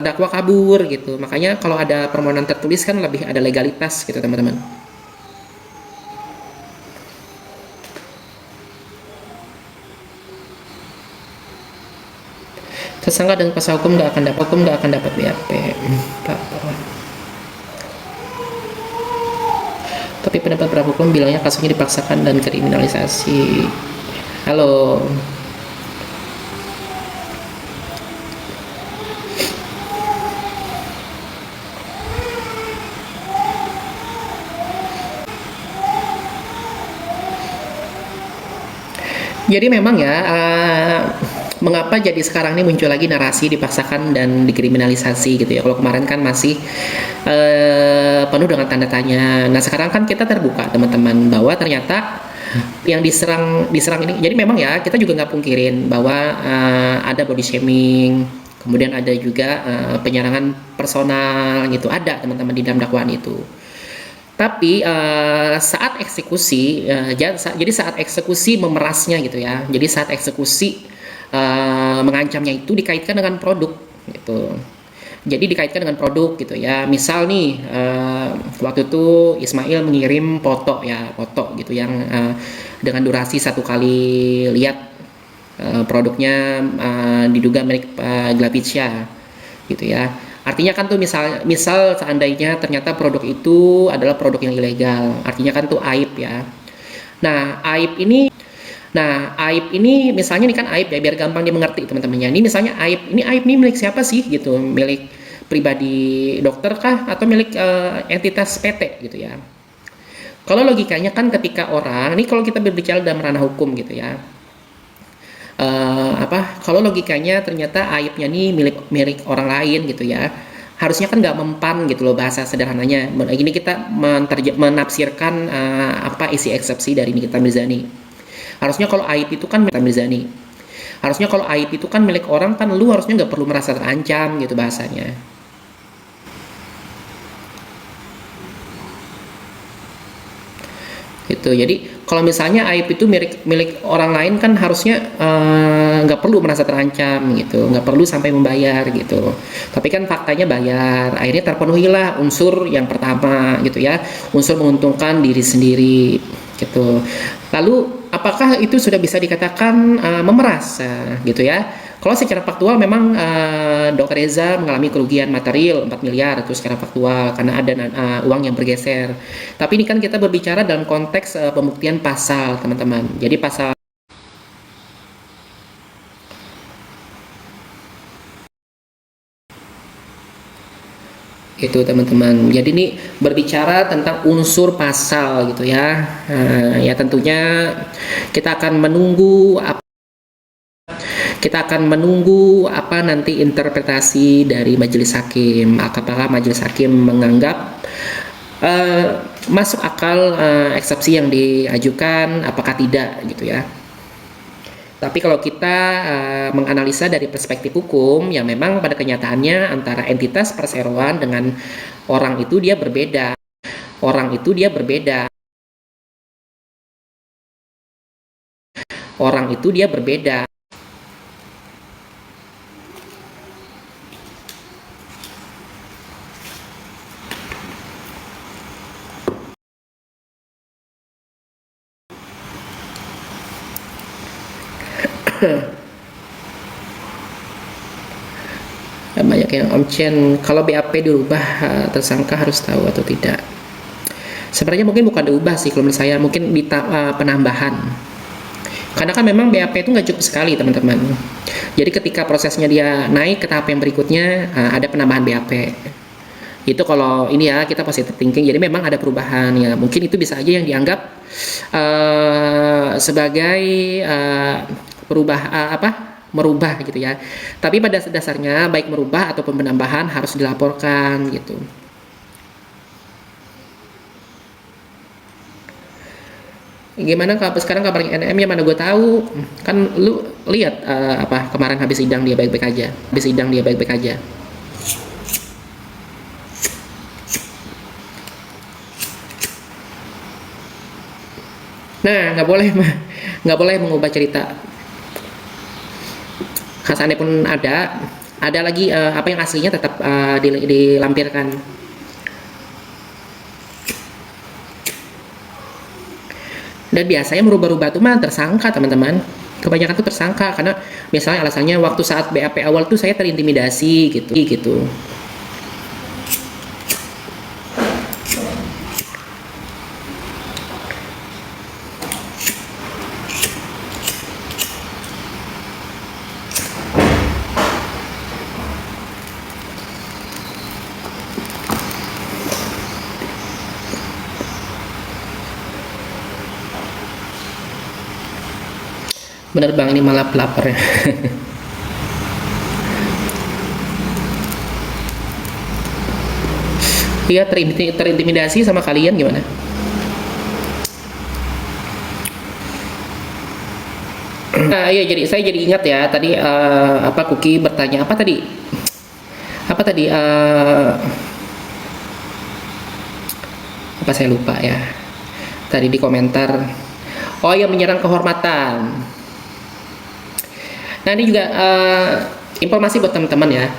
dakwa kabur gitu. Makanya kalau ada permohonan tertulis kan lebih ada legalitas gitu teman-teman. Tersangka dan kuasa hukum nggak akan dapat BAP. Tapi pendapat para hukum bilangnya kasusnya dipaksakan dan kriminalisasi. Halo. Jadi memang ya, mengapa jadi sekarang ini muncul lagi narasi dipaksakan dan dikriminalisasi gitu ya. Kalau kemarin kan masih penuh dengan tanda tanya. Nah sekarang kan kita terbuka teman-teman bahwa ternyata yang diserang ini. Jadi memang ya kita juga nggak pungkirin bahwa ada body shaming, kemudian ada juga penyerangan personal gitu, ada teman-teman di dalam dakwaan itu. Tapi saat eksekusi, jadi saat eksekusi memerasnya gitu ya. Jadi saat eksekusi mengancamnya itu dikaitkan dengan produk gitu. Jadi dikaitkan dengan produk gitu ya. Misal nih waktu itu Ismail mengirim foto ya, foto gitu yang dengan durasi 1 kali lihat produknya diduga milik Glapicia gitu ya. Artinya kan tuh misal seandainya ternyata produk itu adalah produk yang ilegal, artinya kan tuh aib ya. Nah aib ini misalnya ini kan aib ya, biar gampang dimengerti teman-temannya. Ini misalnya aib ini milik siapa sih gitu? Milik pribadi dokter kah atau milik entitas PT gitu ya? Kalau logikanya kan ketika orang, ini kalau kita berbicara dalam ranah hukum gitu ya. Kalau logikanya ternyata aibnya nih milik orang lain gitu ya, harusnya kan nggak mempan gitu loh bahasa sederhananya. Ini kita menafsirkan apa isi eksepsi dari Nikita Mirzani. Harusnya kalau aib itu kan milik Mirzani. Harusnya kalau aib itu kan milik orang, kan lu harusnya nggak perlu merasa terancam gitu bahasanya. Gitu. Jadi kalau misalnya aib itu milik orang lain kan harusnya nggak perlu merasa terancam gitu, nggak perlu sampai membayar gitu. Tapi kan faktanya bayar, akhirnya terpenuhilah unsur yang pertama gitu ya, unsur menguntungkan diri sendiri gitu. Lalu apakah itu sudah bisa dikatakan memeras gitu ya? Kalau secara faktual memang Dr. Reza mengalami kerugian material 4 miliar itu secara faktual karena ada uang yang bergeser. Tapi ini kan kita berbicara dalam konteks pembuktian pasal, teman-teman. Jadi pasal itu teman-teman. Jadi ini berbicara tentang unsur pasal gitu ya. Ya tentunya kita akan menunggu apa nanti interpretasi dari majelis hakim. Apakah majelis hakim menganggap masuk akal eksepsi yang diajukan, apakah tidak gitu ya. Tapi kalau kita menganalisa dari perspektif hukum, ya memang pada kenyataannya antara entitas perseroan dengan orang itu dia berbeda. Orang itu dia berbeda. Orang itu dia berbeda. Banyak yang omcen. Kalau BAP dirubah, tersangka harus tahu atau tidak? Sebenarnya mungkin bukan diubah sih kalau menurut saya, mungkin penambahan. Karena kan memang BAP itu nggak cukup sekali teman-teman. Jadi ketika prosesnya dia naik ke tahap yang berikutnya, ada penambahan BAP. Itu kalau ini ya kita positive thinking, jadi memang ada perubahan ya. Mungkin itu bisa aja yang dianggap sebagai merubah gitu ya. Tapi pada dasarnya baik merubah ataupun penambahan harus dilaporkan gitu. Gimana sekarang kabarnya NM ya, mana gue tahu. Kan lu lihat kemarin habis sidang dia baik-baik aja. Nah, nggak boleh mengubah cerita. Hasannya pun ada, Ada lagi apa yang aslinya tetap dilampirkan. Dan biasanya merubah-rubah itu mah tersangka, teman-teman. Kebanyakan tuh tersangka karena misalnya alasannya waktu saat BAP awal tuh saya terintimidasi gitu. Bener bang, ini malah pelapor ya. Iya, terintimidasi sama kalian gimana? Nah, iya, saya jadi ingat ya tadi apa Kuki bertanya apa tadi? Apa tadi? Apa saya lupa ya? Tadi di komentar. Oh ya, menyerang kehormatan. Nah, ini juga informasi buat teman-teman ya.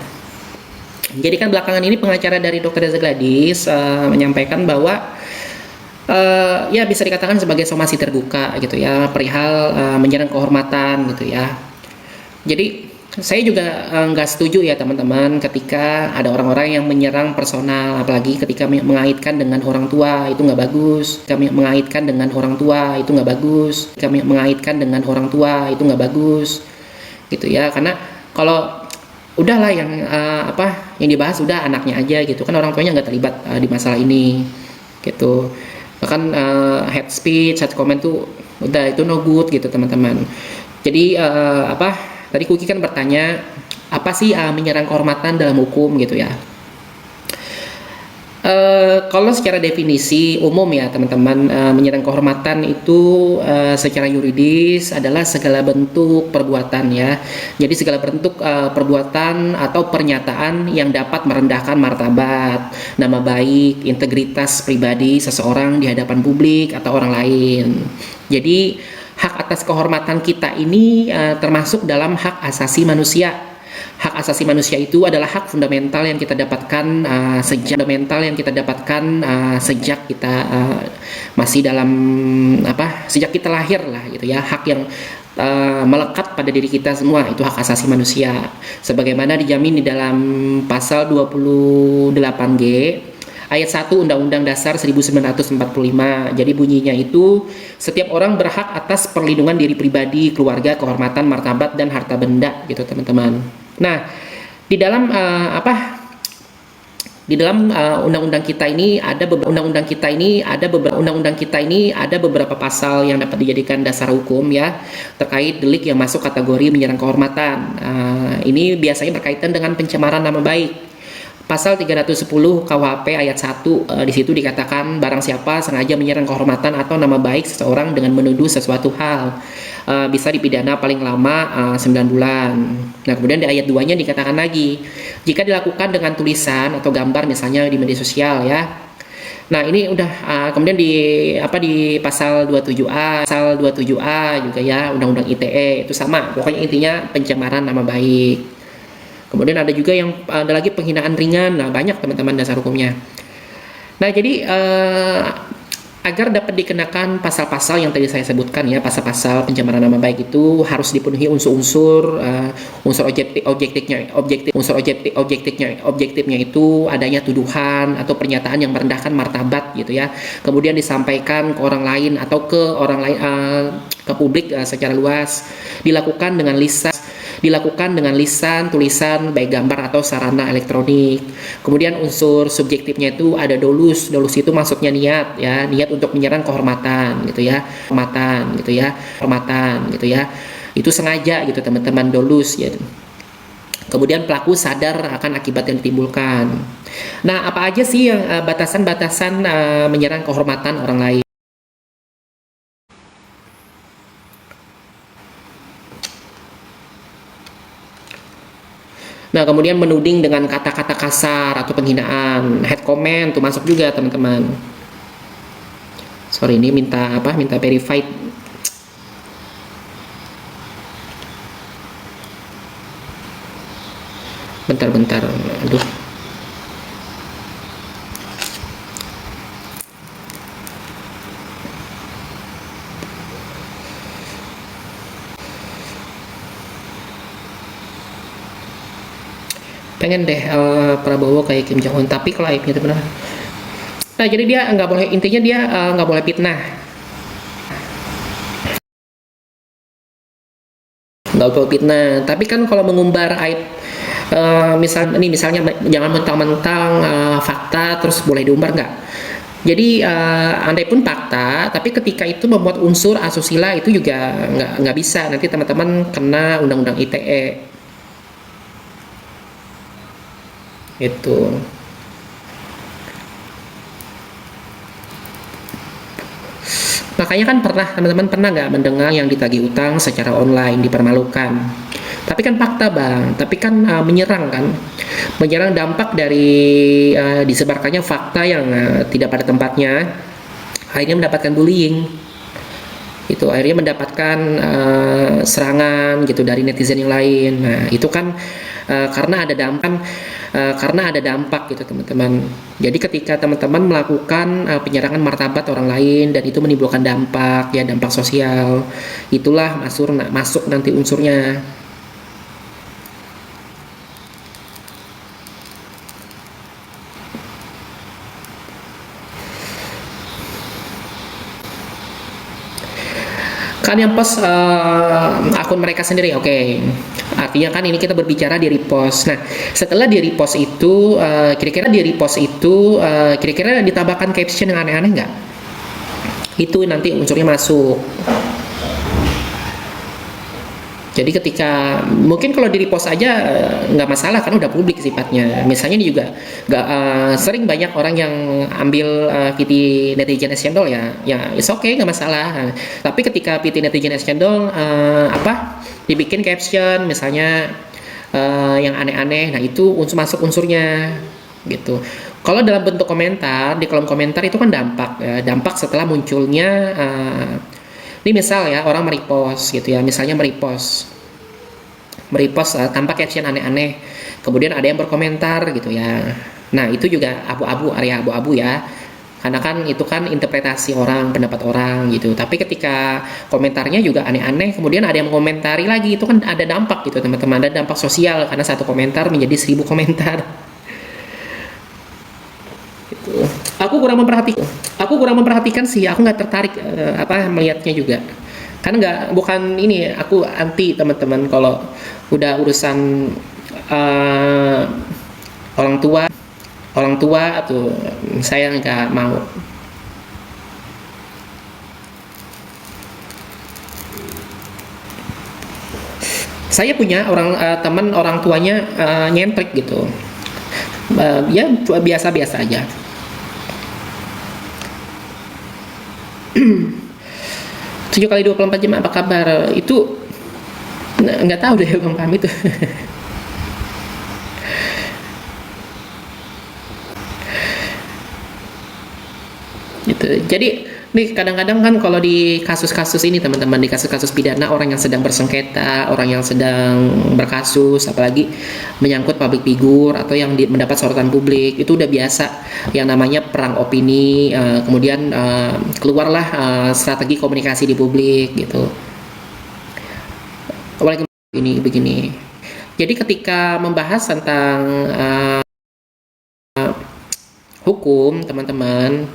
Jadi kan belakangan ini pengacara dari Dr. Reza Gladys menyampaikan bahwa ya bisa dikatakan sebagai somasi terbuka gitu ya, perihal menyerang kehormatan gitu ya. Jadi saya juga nggak setuju ya teman-teman ketika ada orang-orang yang menyerang personal, apalagi ketika mengaitkan dengan orang tua, itu nggak bagus. Kami mengaitkan dengan orang tua itu nggak bagus. Kami mengaitkan dengan orang tua itu nggak bagus gitu ya, karena kalau udahlah yang yang dibahas udah anaknya aja gitu kan, orang tuanya nggak terlibat di masalah ini gitu. Bahkan head speech, head comment tuh udah itu no good gitu teman-teman. Jadi tadi Kuki kan bertanya apa sih menyerang kehormatan dalam hukum gitu ya. Kalau secara definisi umum ya teman-teman, menyerang kehormatan itu secara yuridis adalah segala bentuk perbuatan ya. Jadi segala bentuk perbuatan atau pernyataan yang dapat merendahkan martabat, nama baik, integritas pribadi seseorang di hadapan publik atau orang lain. Jadi hak atas kehormatan kita ini termasuk dalam hak asasi manusia. Hak asasi manusia itu adalah hak fundamental yang kita dapatkan sejak kita masih dalam sejak kita lahir lah gitu ya. Hak yang melekat pada diri kita semua, itu hak asasi manusia sebagaimana dijamin di dalam pasal 28G ayat 1 Undang-Undang Dasar 1945. Jadi bunyinya itu setiap orang berhak atas perlindungan diri pribadi, keluarga, kehormatan, martabat dan harta benda gitu teman-teman. Nah, di dalam undang-undang kita ini ada beberapa pasal yang dapat dijadikan dasar hukum ya terkait delik yang masuk kategori menyerang kehormatan. Ini biasanya berkaitan dengan pencemaran nama baik. Pasal 310 KUHP ayat 1 di situ dikatakan barang siapa sengaja menyerang kehormatan atau nama baik seseorang dengan menuduh sesuatu hal bisa dipidana paling lama 9 bulan. Nah, kemudian di ayat 2-nya dikatakan lagi jika dilakukan dengan tulisan atau gambar misalnya di media sosial ya. Nah, ini udah kemudian di pasal 27A juga ya, Undang-Undang ITE itu sama. Pokoknya intinya pencemaran nama baik. Kemudian ada juga yang ada lagi penghinaan ringan. Nah, banyak teman-teman dasar hukumnya. Nah, jadi agar dapat dikenakan pasal-pasal yang tadi saya sebutkan ya, pasal-pasal pencemaran nama baik itu harus dipenuhi unsur objektifnya itu adanya tuduhan atau pernyataan yang merendahkan martabat gitu ya. Kemudian disampaikan ke orang lain atau ke orang lain ke publik secara luas, dilakukan dengan lisan, tulisan, baik gambar atau sarana elektronik. Kemudian unsur subjektifnya itu ada dolus. Dolus itu maksudnya niat ya, niat untuk menyerang kehormatan gitu ya. Kehormatan gitu ya. Itu sengaja gitu teman-teman, dolus ya. Kemudian pelaku sadar akan akibat yang ditimbulkan. Nah, apa aja sih yang batasan-batasan menyerang kehormatan orang lain? Nah, kemudian menuding dengan kata-kata kasar atau penghinaan, head comment tuh masuk juga teman-teman. Sorry, ini minta verified. Bentar-bentar. Aduh. Pengen deh Prabowo kayak Kim Jong Un, tapi kalau aibnya itu benar. Nah, jadi dia nggak boleh, intinya dia nggak boleh fitnah, nggak boleh fitnah. Tapi kan kalau mengumbar aib, misalnya jangan mentang-mentang fakta terus boleh diumbar, nggak. Jadi andai pun fakta, tapi ketika itu membuat unsur asusila itu juga nggak bisa. Nanti teman-teman kena undang-undang ITE itu. Makanya kan teman-teman pernah nggak mendengar yang ditagih utang secara online dipermalukan? Tapi kan fakta bang, tapi kan menyerang kan, menyerang dampak dari disebarkannya fakta yang tidak pada tempatnya, akhirnya mendapatkan bullying, itu akhirnya mendapatkan serangan gitu dari netizen yang lain. Nah itu kan karena ada dampak gitu teman-teman. Jadi ketika teman-teman melakukan penyerangan martabat orang lain dan itu menimbulkan dampak, ya dampak sosial, itulah masuk nanti unsurnya. Kan yang post akun mereka sendiri, oke. Artinya kan ini kita berbicara di repost. Nah setelah di repost itu kira-kira ditambahkan caption yang aneh-aneh nggak? Itu nanti unsurnya masuk. Jadi ketika mungkin kalau di repost aja nggak masalah kan udah publik sifatnya. Misalnya ini juga nggak sering banyak orang yang ambil PT netizen cendol ya it's okay nggak masalah. Nah, tapi ketika PT netizen cendol dibikin caption misalnya yang aneh-aneh, nah itu masuk unsurnya gitu. Kalau dalam bentuk komentar di kolom komentar itu kan dampak setelah munculnya ini misal ya orang merepost gitu ya, misalnya merepost tanpa caption aneh-aneh, kemudian ada yang berkomentar gitu ya. Nah itu juga area abu-abu ya, karena kan itu kan interpretasi orang, pendapat orang gitu. Tapi ketika komentarnya juga aneh-aneh, kemudian ada yang mengomentari lagi, itu kan ada dampak gitu teman-teman, ada dampak sosial karena satu komentar menjadi 1000 komentar. Gitu. Aku kurang memperhatikan sih, aku nggak tertarik melihatnya juga, kan bukan ini, aku anti teman-teman kalau udah urusan uh, orang tua atau saya nggak mau. Saya punya teman orang tuanya nyentrik gitu, ya biasa-biasa aja. 7 kali 24 jam apa kabar itu nggak tahu deh bang Pam itu. Gitu. Jadi nih kadang-kadang kan kalau di kasus-kasus ini teman-teman, di kasus-kasus pidana, orang yang sedang bersengketa, orang yang sedang berkasus, apalagi menyangkut public figure atau yang mendapat sorotan publik, itu udah biasa yang namanya perang opini, kemudian keluarlah strategi komunikasi di publik gitu. Apalagi begini. Jadi ketika membahas tentang hukum teman-teman,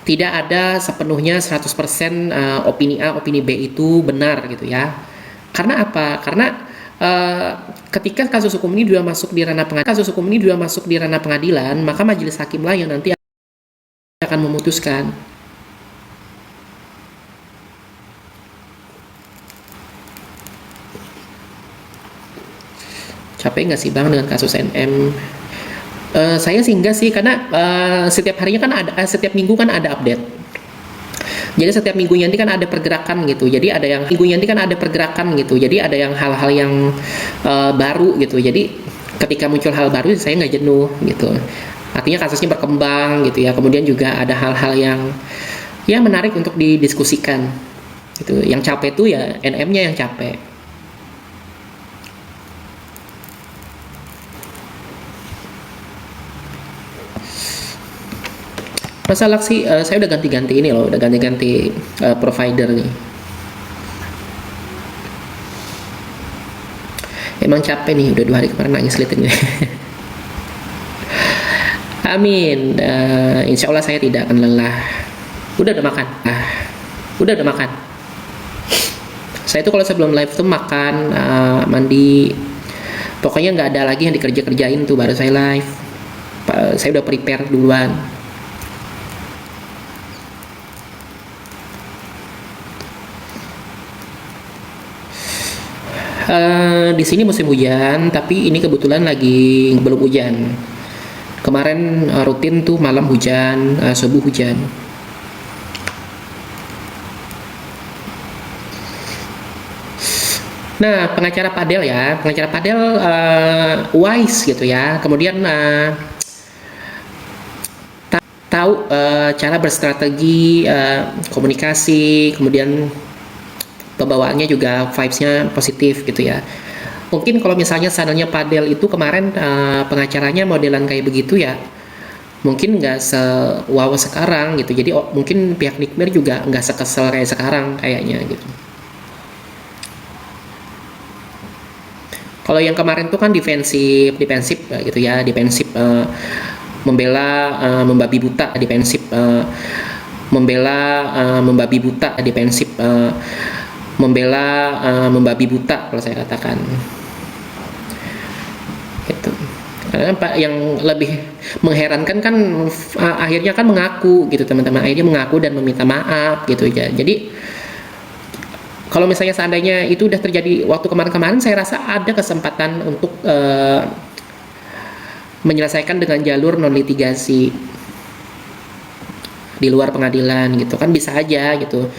tidak ada sepenuhnya 100% opini A, opini B itu benar gitu ya. Karena apa? Karena ketika kasus hukum ini sudah masuk di ranah pengadilan, maka majelis hakim lah yang nanti akan memutuskan. Capek nggak sih bang dengan kasus NM? Saya sih enggak sih, karena setiap harinya kan setiap minggu kan ada update. Jadi setiap minggunya nanti kan ada pergerakan gitu. Jadi ada yang hal-hal yang baru gitu. Jadi ketika muncul hal baru saya nggak jenuh gitu. Artinya kasusnya berkembang gitu ya. Kemudian juga ada hal-hal yang ya menarik untuk didiskusikan gitu. Yang capek tuh ya NM-nya yang capek. Masalah sih, saya udah ganti-ganti ini loh, udah ganti-ganti provider nih. Emang capek nih, udah 2 hari kemarin nangis liatnya. Amin. Insya Allah saya tidak akan lelah. Udah makan. Udah makan. Saya tuh kalau sebelum live tuh makan, mandi. Pokoknya nggak ada lagi yang dikerjain tuh baru saya live. Saya udah prepare duluan. Di sini musim hujan, tapi ini kebetulan lagi belum hujan. Kemarin rutin tuh malam hujan, subuh hujan. Nah, pengacara padel ya, pengacara padel wise gitu ya. Kemudian tahu cara berstrategi, komunikasi, kemudian pembawaannya juga vibes-nya positif gitu ya. Mungkin kalau misalnya channelnya padel itu kemarin pengacaranya modelan kayak begitu ya, mungkin nggak se-wow sekarang gitu. Jadi mungkin pihak Nikmir juga nggak sekesel kayak sekarang kayaknya gitu. Kalau yang kemarin tuh kan defensif gitu ya, defensif membela membabi buta, defensif membela membabi buta, defensif membela membabi buta kalau saya katakan. Gitu. Karena yang lebih mengherankan kan akhirnya kan mengaku gitu teman-teman, akhirnya mengaku dan meminta maaf gitu ya. Jadi kalau misalnya seandainya itu udah terjadi waktu kemarin-kemarin, saya rasa ada kesempatan untuk menyelesaikan dengan jalur non litigasi di luar pengadilan gitu kan, bisa aja gitu.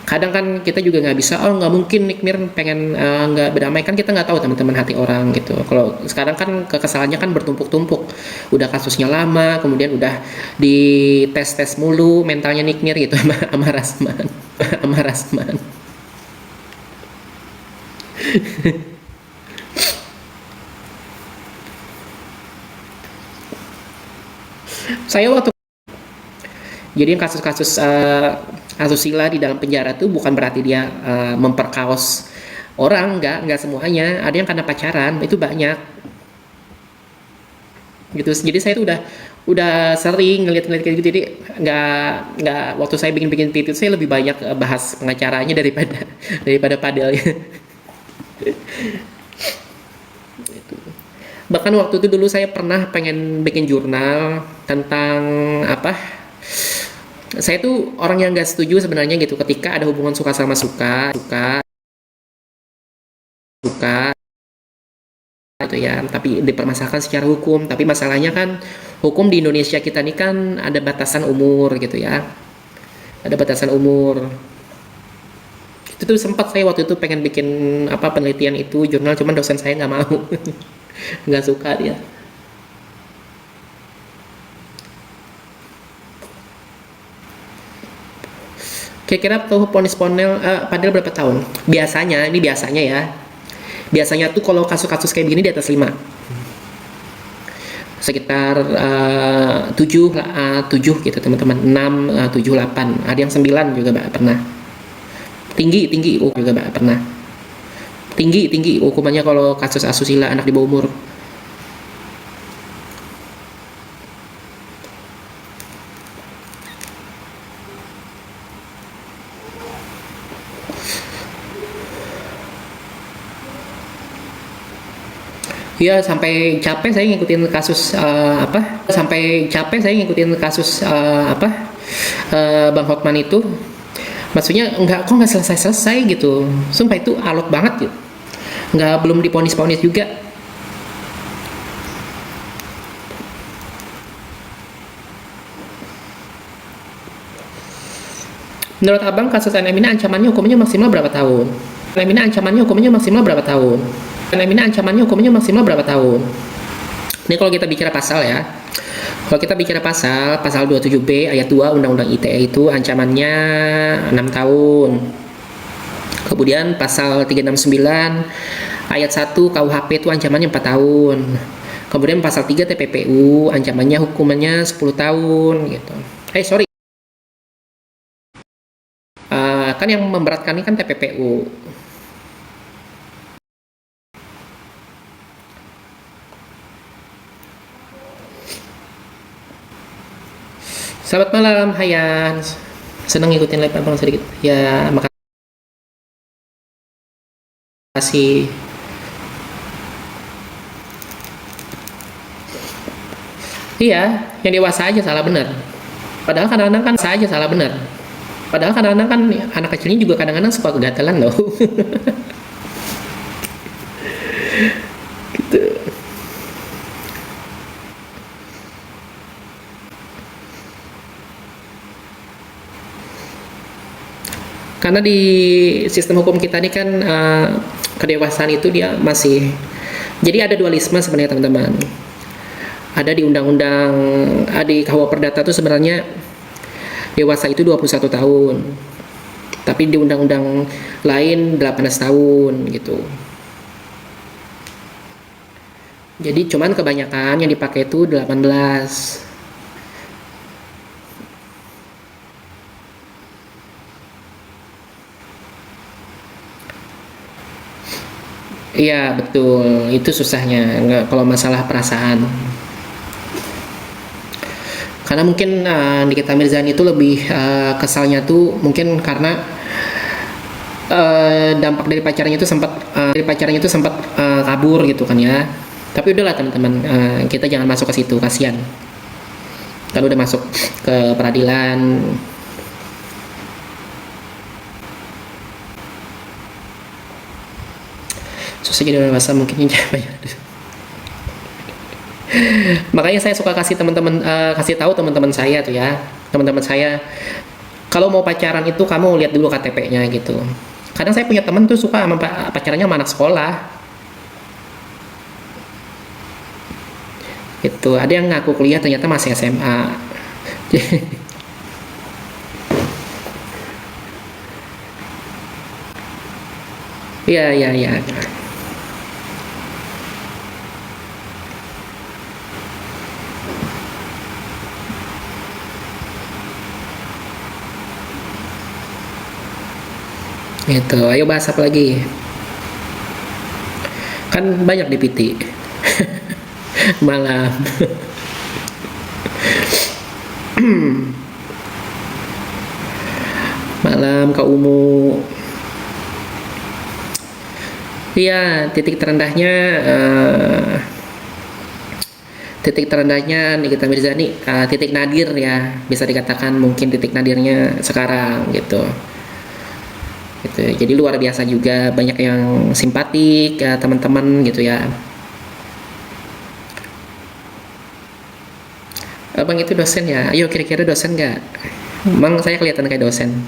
Kadang kan kita juga nggak bisa, nggak mungkin Nikmir pengen nggak berdamai, kan kita nggak tahu teman-teman hati orang gitu. Kalau sekarang kan kekesalannya kan bertumpuk-tumpuk, udah kasusnya lama, kemudian udah di tes mulu mentalnya Nikmir gitu sama Rasman sama Rasman. Saya waktu jadi kasus-kasus asusila di dalam penjara tuh bukan berarti dia memperkaos orang, nggak semuanya. Ada yang karena pacaran, itu banyak gitu. Jadi saya tuh udah sering ngeliat kayak gitu. Jadi nggak waktu saya bikin tweet saya lebih banyak bahas pengacaranya daripada padelnya. Bahkan waktu itu dulu saya pernah pengen bikin jurnal tentang apa, saya tuh orang yang nggak setuju sebenarnya gitu ketika ada hubungan suka sama suka gitu ya, tapi dipermasalahkan secara hukum. Tapi masalahnya kan hukum di Indonesia kita ini kan ada batasan umur gitu ya, ada batasan umur. Itu tuh sempat saya waktu itu pengen bikin penelitian itu jurnal, cuman dosen saya nggak mau. Nggak suka dia. Kira-kira tuh vonis padel berapa tahun? Biasanya ya. Biasanya tuh kalau kasus-kasus kayak begini di atas 5. Sekitar 7 gitu teman-teman. 6, 7, 8. Ada yang 9 juga pernah. Tinggi juga pernah. Tinggi hukumannya kalau kasus asusila anak di bawah umur. Ya sampai capek saya ngikutin kasus Bang Hotman itu. Maksudnya kok nggak selesai gitu. Sumpah itu alot banget gitu. Belum diponis-ponis juga. Menurut abang kasus NM ini ancamannya hukumannya maksimal berapa tahun? Ini kalau kita bicara pasal ya. Kalau kita bicara pasal 27B ayat 2 Undang-Undang ITE itu ancamannya 6 tahun. Kemudian pasal 369 ayat 1 KUHP itu ancamannya 4 tahun. Kemudian pasal 3 TPPU ancamannya hukumannya 10 tahun gitu. Sorry, kan yang memberatkan ini kan TPPU. Selamat malam, Hayan. Senang ngikutin live abang sedikit. Ya, makasih. Iya, yang dewasa aja salah benar. Padahal kadang-kadang kan saja salah benar. Padahal kadang-kadang kan anak kecilnya juga kadang-kadang suka kegatalan loh. Karena di sistem hukum kita ini kan kedewasaan itu dia masih, jadi ada dualisme sebenarnya teman-teman. Ada di undang-undang, di KUH Perdata itu sebenarnya dewasa itu 21 tahun. Tapi di undang-undang lain 18 tahun gitu. Jadi cuman kebanyakan yang dipakai itu 18. Iya betul, itu susahnya nggak kalau masalah perasaan. Karena mungkin Nikita Mirzani itu lebih kesalnya tuh mungkin karena dampak dari pacarnya itu sempat kabur gitu kan ya. Tapi udahlah teman-teman, kita jangan masuk ke situ, kasihan. Kalau udah masuk ke peradilan, susah jadi orang dewasa mungkin banyak. Makanya saya suka kasih teman-teman, kasih tahu teman-teman saya tuh ya, teman-teman saya, kalau mau pacaran itu kamu lihat dulu KTP-nya gitu. Kadang saya punya teman tuh suka sama pacarannya sama anak sekolah. Itu ada yang ngaku kuliah ternyata masih SMA. Iya iya iya. Gitu. Ayo bahas apa lagi? Kan banyak di PT. Malam. Malam Kak Umu. Iya, titik terendahnya Nikita Mirzani, titik nadir ya, bisa dikatakan mungkin titik nadirnya sekarang gitu. Gitu. Jadi luar biasa juga, banyak yang simpatik ya, teman-teman gitu ya. Abang itu dosen ya? Ayo kira-kira dosen nggak? Emang saya kelihatan kayak dosen.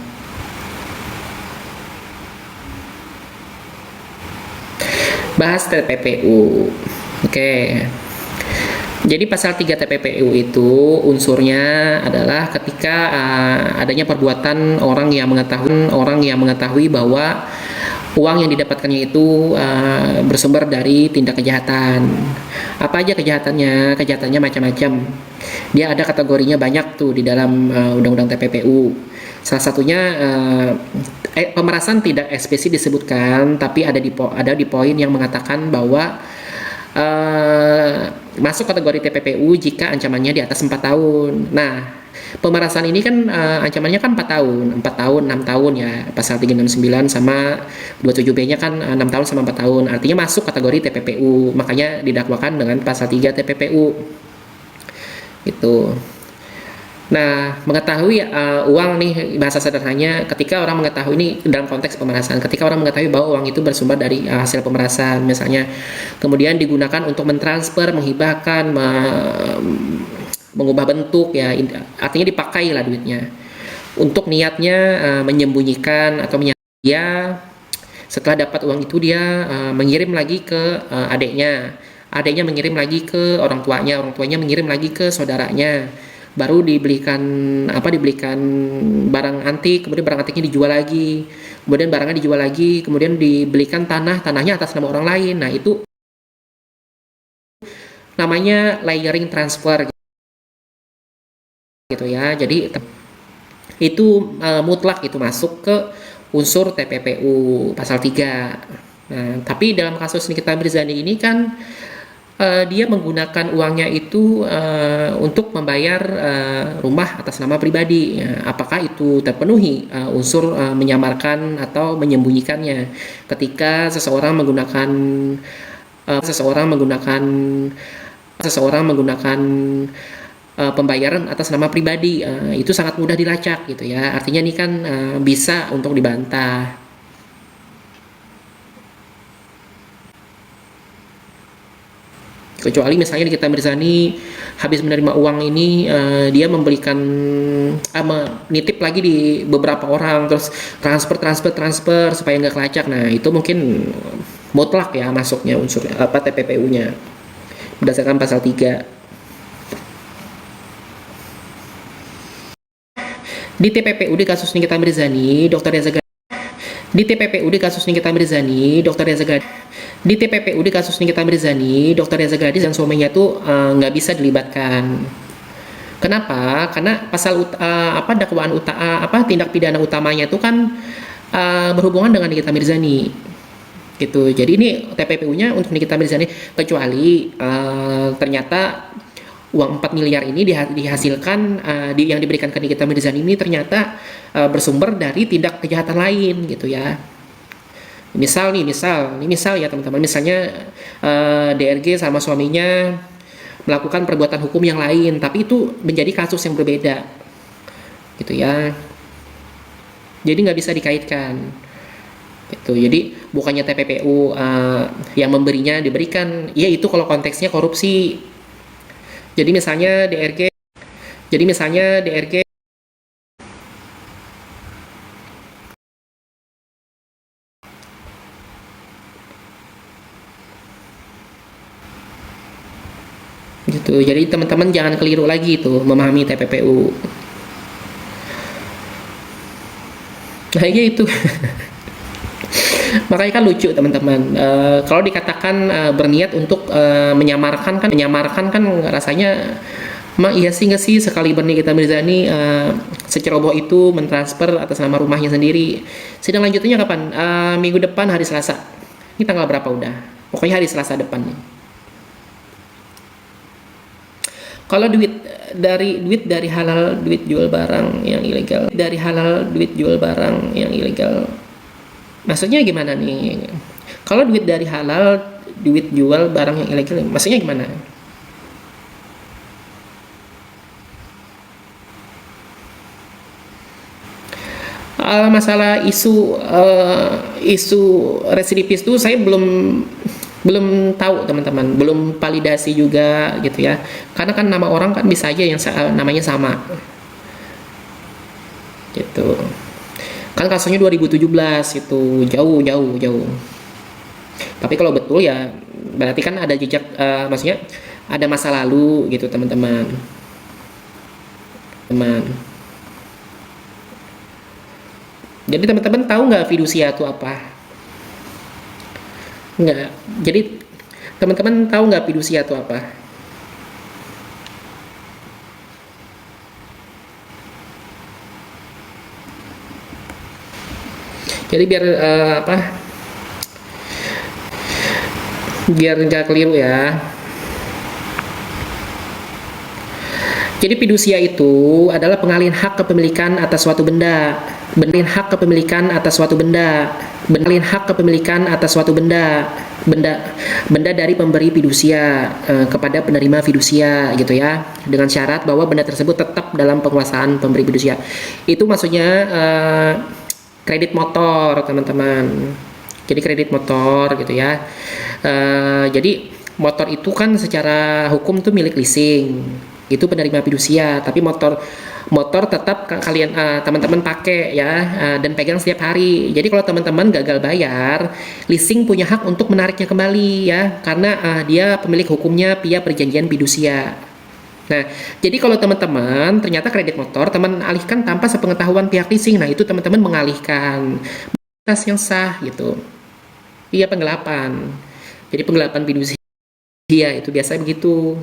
Bahas TPPU. Oke. Jadi pasal 3 TPPU itu unsurnya adalah ketika adanya perbuatan orang yang mengetahui bahwa uang yang didapatkannya itu bersumber dari tindak kejahatan. Apa aja kejahatannya? Kejahatannya macam-macam. Dia ada kategorinya banyak tuh di dalam Undang-Undang TPPU. Salah satunya pemerasan tidak eksplisit disebutkan, tapi ada di poin yang mengatakan bahwa masuk kategori TPPU jika ancamannya di atas 4 tahun. Nah, pemerasan ini kan ancamannya kan 4 tahun, 4 tahun, 6 tahun ya. Pasal 369 sama 27B-nya kan 6 tahun sama 4 tahun. Artinya masuk kategori TPPU. Makanya didakwakan dengan pasal 3 TPPU. Itu. Nah, mengetahui uang nih, bahasa sederhananya, ketika orang mengetahui ini dalam konteks pemerasan, ketika orang mengetahui bahwa uang itu bersumber dari hasil pemerasan, misalnya, kemudian digunakan untuk mentransfer, menghibahkan, mengubah bentuk, ya, artinya dipakai lah duitnya, untuk niatnya menyembunyikan atau ya, setelah dapat uang itu dia mengirim lagi ke adiknya mengirim lagi ke orang tuanya mengirim lagi ke saudaranya, baru dibelikan barang antik, kemudian barang antiknya dijual lagi, kemudian barangnya dijual lagi, kemudian dibelikan tanahnya atas nama orang lain. Nah, itu namanya layering transfer. gitu ya. Jadi itu mutlak itu masuk ke unsur TPPU pasal 3. Nah, tapi dalam kasus Nikita Mirzani ini kan dia menggunakan uangnya itu untuk membayar rumah atas nama pribadi. Ya, apakah itu terpenuhi unsur menyamarkan atau menyembunyikannya ketika seseorang menggunakan pembayaran atas nama pribadi, itu sangat mudah dilacak gitu ya. Artinya ini kan bisa untuk dibantah. Kecuali misalnya Nikita Mirzani habis menerima uang ini, dia memberikan nitip lagi di beberapa orang, terus transfer supaya nggak kelacak. Nah itu mungkin mutlak ya masuknya unsur apa TPPU-nya berdasarkan pasal 3. Di TPPUD kasus Nikita Mirzani, Dr. Reza Gadi. Di TPPUD kasus Nikita Mirzani, Dr. Reza Gadi. Di TPPUD kasus Nikita Mirzani, Dr. Reza Gadis dan suaminya tuh nggak bisa dilibatkan. Kenapa? Karena dakwaan tindak pidana utamanya itu kan berhubungan dengan Nikita Mirzani. Gitu. Jadi ini TPPU-nya untuk Nikita Mirzani, kecuali ternyata uang 4 miliar ini dihasilkan yang diberikan ke Nikita Mirzani ini ternyata bersumber dari tindak kejahatan lain gitu ya. Misal ya teman-teman, misalnya DRG sama suaminya melakukan perbuatan hukum yang lain, tapi itu menjadi kasus yang berbeda, gitu ya. Jadi nggak bisa dikaitkan, gitu. Jadi bukannya TPPU yang memberinya diberikan, ya itu kalau konteksnya korupsi. Jadi misalnya DRG gitu. Jadi teman-teman jangan keliru lagi itu memahami TPPU. Nah ya itu. Makanya kan lucu teman-teman. Kalau dikatakan berniat untuk menyamarkan kan rasanya emang iya sih nggak sih sekali Nikita Mirzani seceroboh itu mentransfer atas nama rumahnya sendiri. Sidang lanjutnya kapan? Minggu depan hari Selasa. Ini tanggal berapa udah? Pokoknya hari Selasa depan. Kalau duit dari halal, duit jual barang yang ilegal, maksudnya gimana nih? Kalau duit dari halal, duit jual barang yang ilegal, maksudnya gimana? Masalah isu residivis itu saya belum tahu teman-teman, belum validasi juga gitu ya, karena kan nama orang kan bisa aja yang namanya sama gitu kan. Kasusnya 2017 itu jauh, tapi kalau betul ya berarti kan ada jejak, maksudnya ada masa lalu gitu teman-teman. Jadi teman-teman tahu nggak fidusia itu apa? Nggak. Jadi teman-teman tahu nggak fidusia itu apa? Jadi biar nggak keliru ya. Jadi fidusia itu adalah pengalihan hak kepemilikan atas suatu benda. Pengalihan hak kepemilikan atas suatu benda. Benda dari pemberi fidusia kepada penerima fidusia gitu ya, dengan syarat bahwa benda tersebut tetap dalam penguasaan pemberi fidusia. Itu maksudnya kredit motor teman-teman. Jadi kredit motor gitu ya. Jadi motor itu kan secara hukum itu milik leasing, itu penerima fidusia, tapi motor tetap kalian teman-teman pakai ya, dan pegang setiap hari. Jadi kalau teman-teman gagal bayar, leasing punya hak untuk menariknya kembali ya, karena dia pemilik hukumnya via perjanjian fidusia. Nah, jadi kalau teman-teman ternyata kredit motor teman alihkan tanpa sepengetahuan pihak leasing, nah itu teman-teman mengalihkan tas yang sah gitu. Iya, penggelapan. Jadi penggelapan fidusia itu biasa begitu.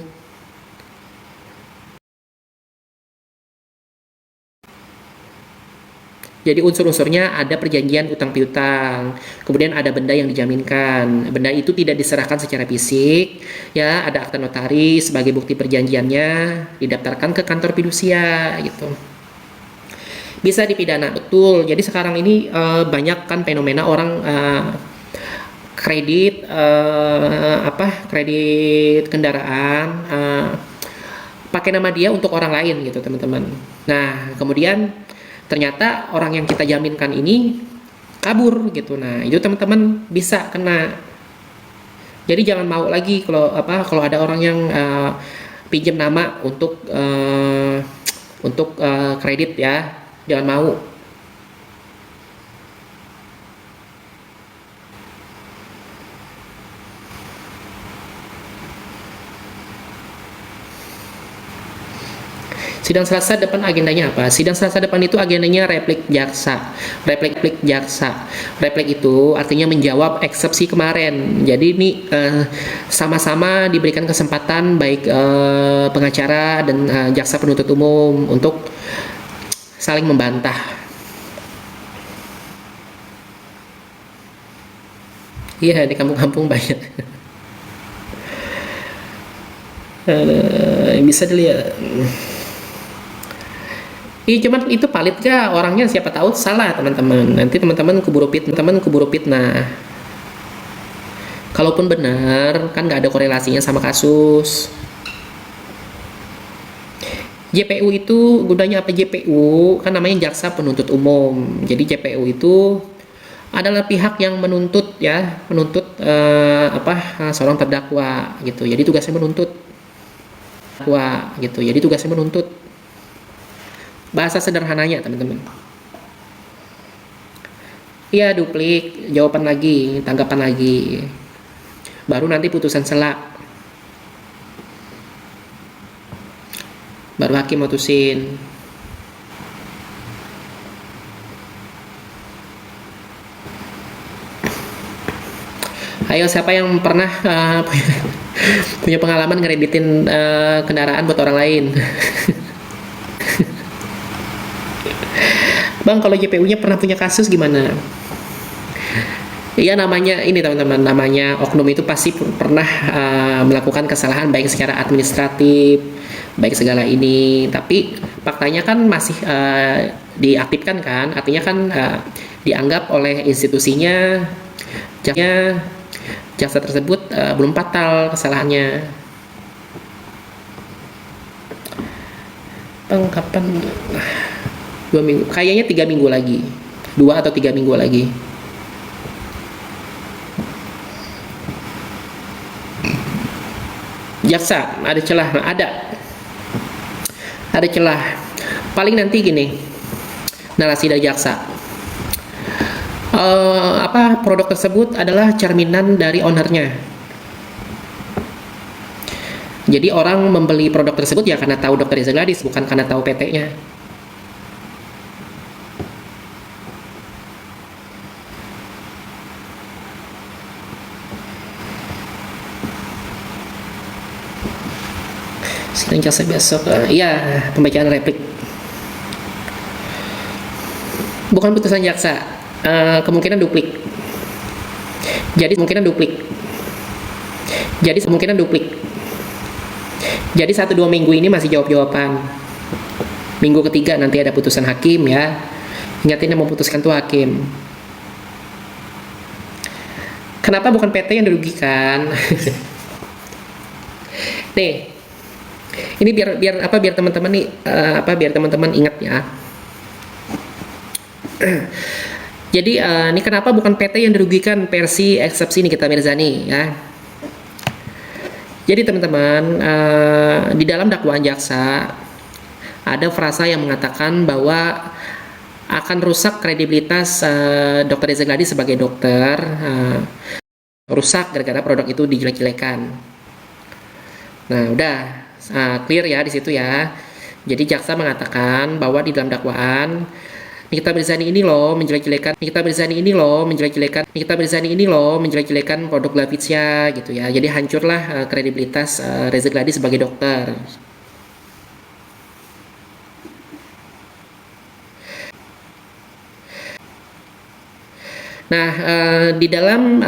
Jadi unsur-unsurnya ada perjanjian utang piutang, kemudian ada benda yang dijaminkan. Benda itu tidak diserahkan secara fisik, ya ada akta notaris sebagai bukti perjanjiannya, didaftarkan ke kantor fidusia gitu. Bisa dipidana, betul. Jadi sekarang ini banyak kan fenomena orang kredit kredit kendaraan pakai nama dia untuk orang lain gitu teman-teman. Nah kemudian ternyata orang yang kita jaminkan ini kabur gitu. Nah itu teman-teman bisa kena. Jadi jangan mau lagi kalau ada orang yang pinjam nama untuk kredit ya, jangan mau. Sidang Selasa depan agendanya apa? Sidang Selasa depan itu agendanya replik jaksa. Replik jaksa. Replik itu artinya menjawab eksepsi kemarin. Jadi ini sama-sama diberikan kesempatan baik pengacara dan jaksa penuntut umum untuk saling membantah. Iya, di kampung-kampung banyak. Bisa dilihat. Iya cuman itu valid gak orangnya, siapa tahu salah teman-teman. Nanti teman-teman keburu fitnah. Kalaupun benar kan nggak ada korelasinya sama kasus. JPU itu gunanya apa? JPU kan namanya jaksa penuntut umum. Jadi JPU itu adalah pihak yang menuntut seorang terdakwa gitu. Jadi tugasnya menuntut. Bahasa sederhananya teman-teman. Iya duplik, jawaban lagi, tanggapan lagi. Baru nanti putusan sela. Baru hakim mutusin. Ayo siapa yang pernah punya pengalaman ngereditin kendaraan buat orang lain? Bang, kalau JPU-nya pernah punya kasus gimana? Iya namanya ini teman-teman, namanya oknum itu pasti pernah melakukan kesalahan baik secara administratif, baik segala ini. Tapi faktanya kan masih diaktifkan kan, artinya kan dianggap oleh institusinya jaksa tersebut belum fatal kesalahannya. Bang, kapan? 2 minggu, kayaknya 3 minggu lagi, 2 atau 3 minggu lagi. Jaksa ada celah, ada celah. Paling nanti gini, narasi dari jaksa. Produk tersebut adalah cerminan dari ownernya. Jadi orang membeli produk tersebut ya karena tahu Dr. Reza Gladys, bukan karena tahu PT-nya. Sidang jaksa besok, iya pembacaan replik. Bukan putusan jaksa, kemungkinan duplik. Jadi kemungkinan duplik. Jadi 1-2 minggu ini masih jawab-jawaban. Minggu ketiga nanti ada putusan hakim ya. Ingatin yang memutuskan tuh hakim. Kenapa bukan PT yang dirugikan? Nih. Ini biar teman-teman nih biar teman-teman ingat ya. Jadi ini kenapa bukan PT yang dirugikan versi eksepsi Nikita Mirzani ya. Jadi teman-teman di dalam dakwaan jaksa ada frasa yang mengatakan bahwa akan rusak kredibilitas Dr. Reza Gladys sebagai dokter, rusak gara-gara produk itu dijelek-jelekan. Nah udah clear ya di situ ya. Jadi jaksa mengatakan bahwa di dalam dakwaan Nikita Mirzani ini loh menjelek-jelekan produk Glavizia gitu ya. Jadi hancurlah kredibilitas Reza Gladys sebagai dokter. Nah, di dalam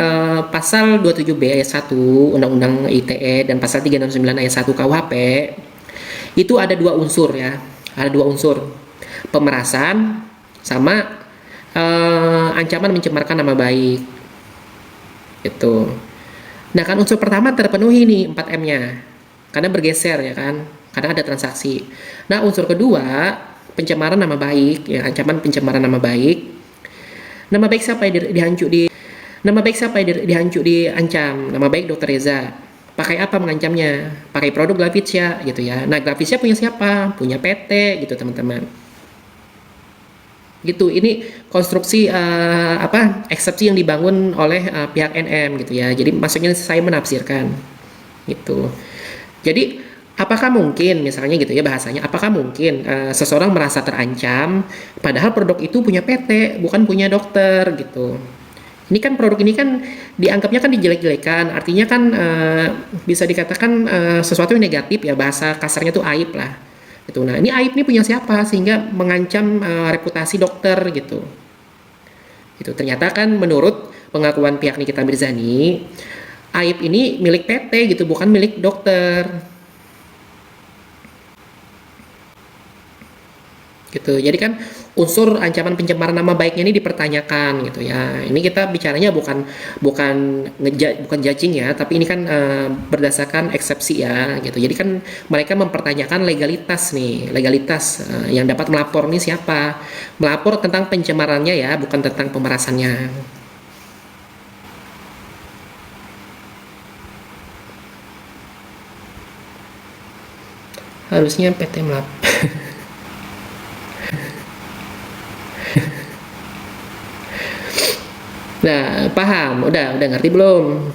pasal 27B ayat 1 Undang-Undang ITE dan pasal 369 ayat 1 KUHP itu ada dua unsur ya. Ada dua unsur. Pemerasan sama ancaman mencemarkan nama baik. Itu. Nah, kan unsur pertama terpenuhi nih 4M-nya. Karena bergeser ya kan. Karena ada transaksi. Nah, unsur kedua pencemaran nama baik ya, ancaman pencemaran nama baik. Nama baik siapa yang diancam? Nama baik Dokter Reza. Pakai apa mengancamnya? Pakai produk Glavisia gitu ya. Nah, Glavisia punya siapa? Punya PT gitu, teman-teman. Gitu. Ini konstruksi eksepsi yang dibangun oleh pihak NM gitu ya. Jadi maksudnya saya menafsirkan gitu. Jadi apakah mungkin misalnya gitu ya bahasanya, apakah mungkin seseorang merasa terancam padahal produk itu punya PT bukan punya dokter gitu. Ini kan produk ini kan dianggapnya kan dijelek-jelekan, artinya kan bisa dikatakan sesuatu yang negatif ya, bahasa kasarnya tuh aib lah gitu. Nah, ini aib ini punya siapa sehingga mengancam reputasi dokter gitu. Gitu. Ternyata kan menurut pengakuan pihak Nikita Mirzani, aib ini milik PT gitu, bukan milik dokter. Gitu. Jadi kan unsur ancaman pencemaran nama baiknya ini dipertanyakan gitu ya. Ini kita bicaranya bukan judging ya, tapi ini kan berdasarkan eksepsi ya gitu. Jadi kan mereka mempertanyakan legalitas yang dapat melapor nih siapa? Melapor tentang pencemarannya ya, bukan tentang pemerasannya. Harusnya PT melapor. Nah, paham? Udah ngerti belum?